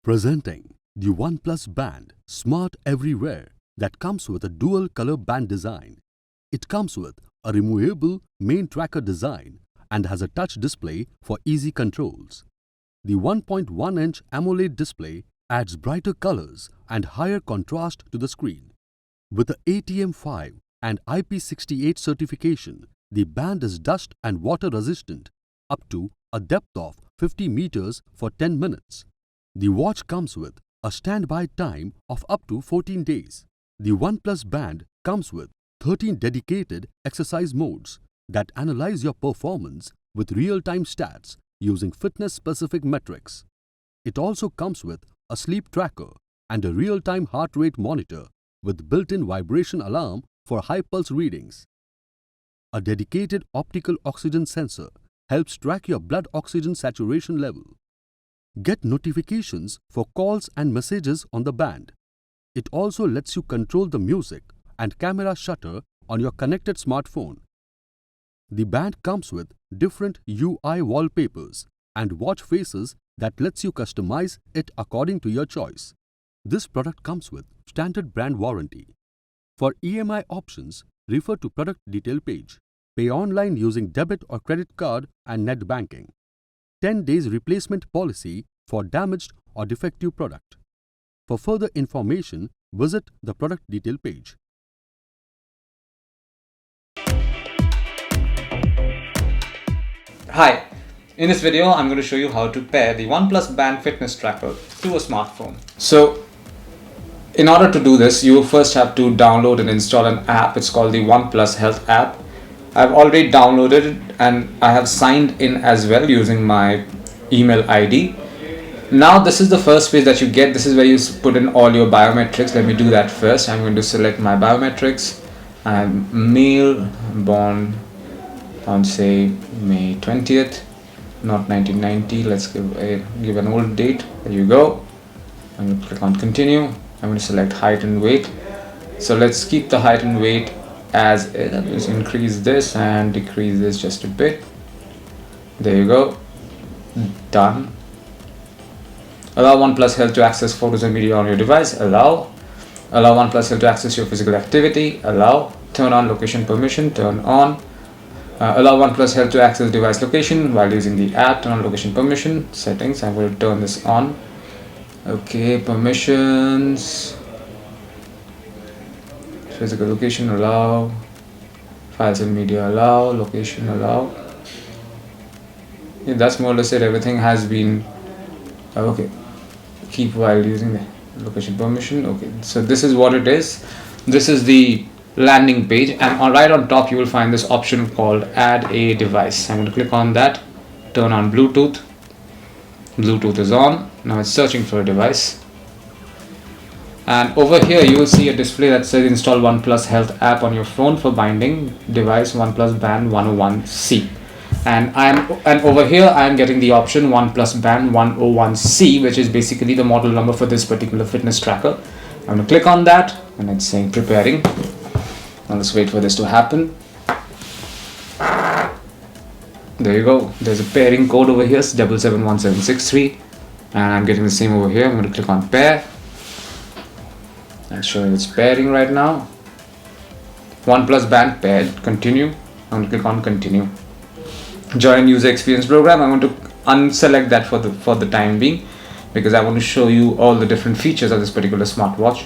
Presenting the OnePlus Band Smart Everywhere that comes with a dual color band design. It comes with a removable main tracker design and has a touch display for easy controls. The 1.1-inch AMOLED display adds brighter colors and higher contrast to the screen. With the ATM5 and IP68 certification, the band is dust and water resistant up to a depth of 50 meters for 10 minutes. The watch comes with a standby time of up to 14 days. The OnePlus Band comes with 13 dedicated exercise modes that analyze your performance with real-time stats using fitness-specific metrics. It also comes with a sleep tracker and a real-time heart rate monitor with built-in vibration alarm for high pulse readings. A dedicated optical oxygen sensor helps track your blood oxygen saturation level. Get notifications for calls and messages on the band. It also lets you control the music and camera shutter on your connected smartphone. The band comes with different UI wallpapers and watch faces that lets you customize it according to your choice. This product comes with standard brand warranty. For EMI options, refer to product detail page. Pay online using debit or credit card and net banking. 10 days replacement policy for damaged or defective product. For further information, visit the product detail page. Hi, in this video I'm going to show you how to pair the OnePlus Band fitness tracker to a smartphone. So in order to do this, you first have to download and install an app. It's called the OnePlus Health App. I've already downloaded it and I have signed in as well using my email ID. Now this is the first page that you get. This is where you put in all your biometrics. Let me do that first. I'm going to select my biometrics. I'm male, born on say May 20th, not 1990. Let's give an old date. There you go. I'm going to click on continue. I'm going to select height and weight. So let's keep the height and weight as is. Just increase this and decrease this just a bit. There you go. Done. Allow OnePlus Health to access photos and media on your device. Allow. Allow OnePlus Health to access your physical activity. Allow. Turn on location permission. Turn on. Allow OnePlus Health to access device location while using the app. Turn on location permission. Settings. I'm going to turn this on. Okay, permissions. Physical location, allow. Files and media, allow. Location, allow. Yeah, that's more or less it. Everything has been okay. Keep while using the location permission. Okay, so this is what it is. This is the landing page, and right on top you will find this option called add a device. I'm going to click on that. Turn on Bluetooth. Bluetooth is on. Now it's searching for a device, and over here you will see a display that says install OnePlus Health App on your phone for binding device OnePlus Band 101C. And over here I am getting the option OnePlus Band 101C, which is basically the model number for this particular fitness tracker. I'm going to click on that, and it's saying preparing. Now let's wait for this to happen. There you go. There's a pairing code over here, 771763, and I'm getting the same over here. I'm going to click on pair. I'll show you it's pairing right now. OnePlus Band paired. Continue. I'm going to click on continue. Join user experience program. I'm going to unselect that for the time being, because I want to show you all the different features of this particular smartwatch.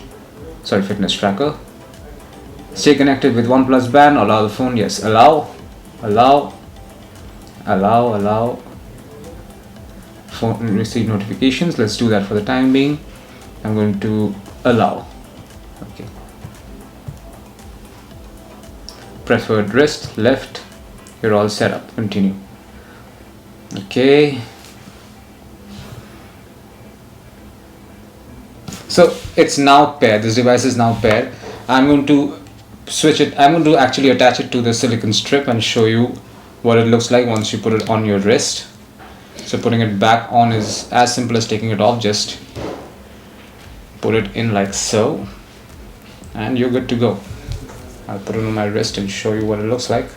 Sorry, fitness tracker. Stay connected with OnePlus Band. Allow the phone. Yes. Allow. Allow. Allow. Phone receive notifications. Let's do that for the time being. I'm going to allow. Okay. Preferred wrist, left. You're all set up. Continue. Okay. So it's now paired. This device is now paired. I'm going to switch it. I'm going to actually attach it to the silicon strip and show you what it looks like once you put it on your wrist. So putting it back on is as simple as taking it off. Just put it in like so, and you're good to go. I'll put it on my wrist and show you what it looks like.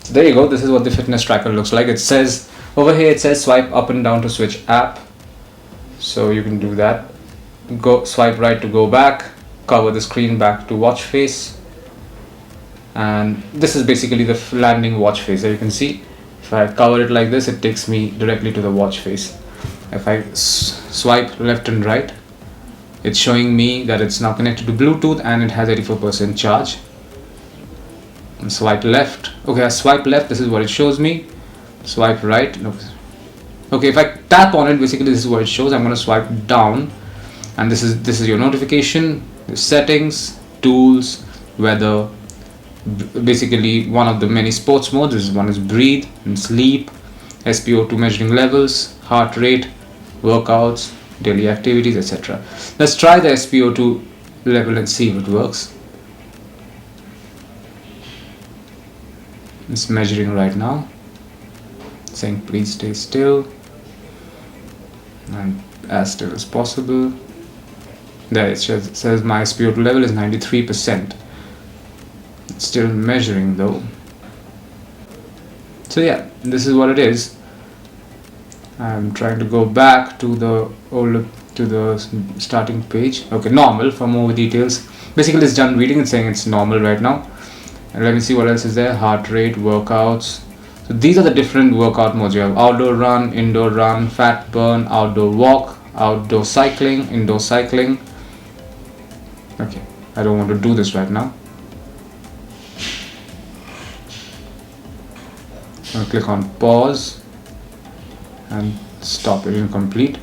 So there you go. This is what the fitness tracker looks like. It says over here, it says swipe up and down to switch app. So you can do that. Go swipe right to go back, cover the screen back to watch face, and this is basically the landing watch face. As you can see, if I cover it like this, it takes me directly to the watch face. If I swipe left and right, it's showing me that it's now connected to Bluetooth and it has 84% charge. And swipe left. Okay, I swipe left, this is what it shows me. Swipe right. No. Okay, if I tap on it, basically this is what it shows. I'm going to swipe down, and this is your notification, your settings, tools, weather. Basically one of the many sports modes. This one is breathe and sleep, SpO2 measuring levels, heart rate, workouts, daily activities, etc. Let's try the SpO2 level and see if it works. It's measuring right now, saying please stay still and as still as possible. There it says my SpO2 level is 93%. It's still measuring though. So yeah, this is what it is. I'm trying to go back to the starting page. Okay, normal for more details. Basically it's done reading. It's saying it's normal right now. And let me see what else is there. Heart rate, workouts. So these are the different workout modes. You have outdoor run, indoor run, fat burn, outdoor walk, outdoor cycling, indoor cycling. Okay, I don't want to do this right now. I'll click on pause and stop it incomplete.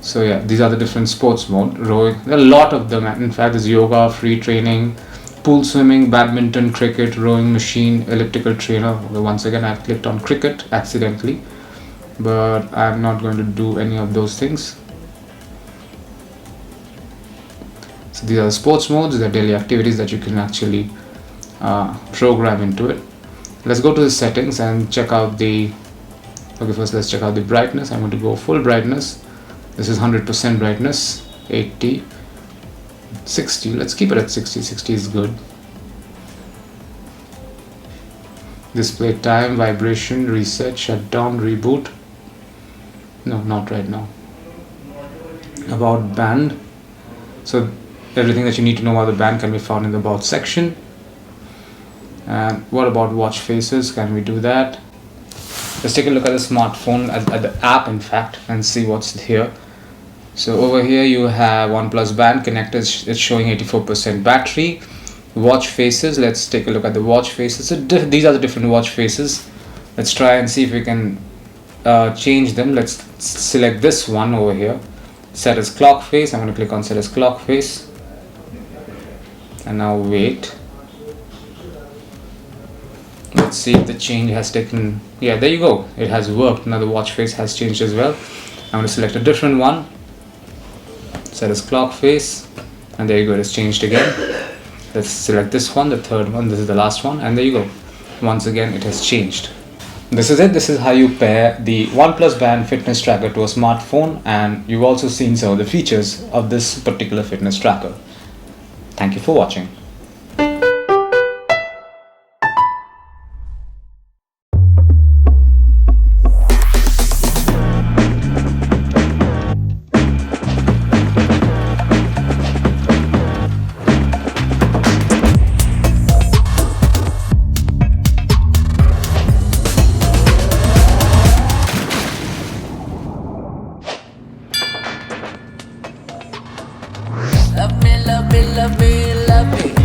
So yeah, these are the different sports mode. Rowing, there are a lot of them. In fact, there's yoga, free training, pool swimming, badminton, cricket, rowing machine, elliptical trainer. Once again, I've clicked on cricket accidentally, but I'm not going to do any of those things. So these are the sports modes, the daily activities that you can actually program into it. Let's go to the settings and check out the, okay, first let's check out the brightness. I'm going to go full brightness. This is 100% brightness, 80, 60. Let's keep it at 60. 60 is good. Display time, vibration, reset, shutdown, reboot. No, not right now. About band. So everything that you need to know about the band can be found in the about section. And what about watch faces? Can we do that? Let's take a look at the smartphone, at the app in fact, and see what's here. So over here you have OnePlus band connected. It's showing 84% battery. Watch faces. Let's take a look at the watch faces. So these are the different watch faces. Let's try and see if we can change them. Let's select this one over here. Set as clock face. I'm going to click on set as clock face. And now wait. Let's see if the change has taken. Yeah, there you go. It has worked. Now the watch face has changed as well. I'm going to select a different one. Set as clock face. And there you go. It's changed again. Let's select this one, the third one. This is the last one. And there you go. Once again, it has changed. This is it. This is how you pair the OnePlus Band fitness tracker to a smartphone. And you've also seen some of the features of this particular fitness tracker. Thank you for watching. Love me, love me, love me, love me.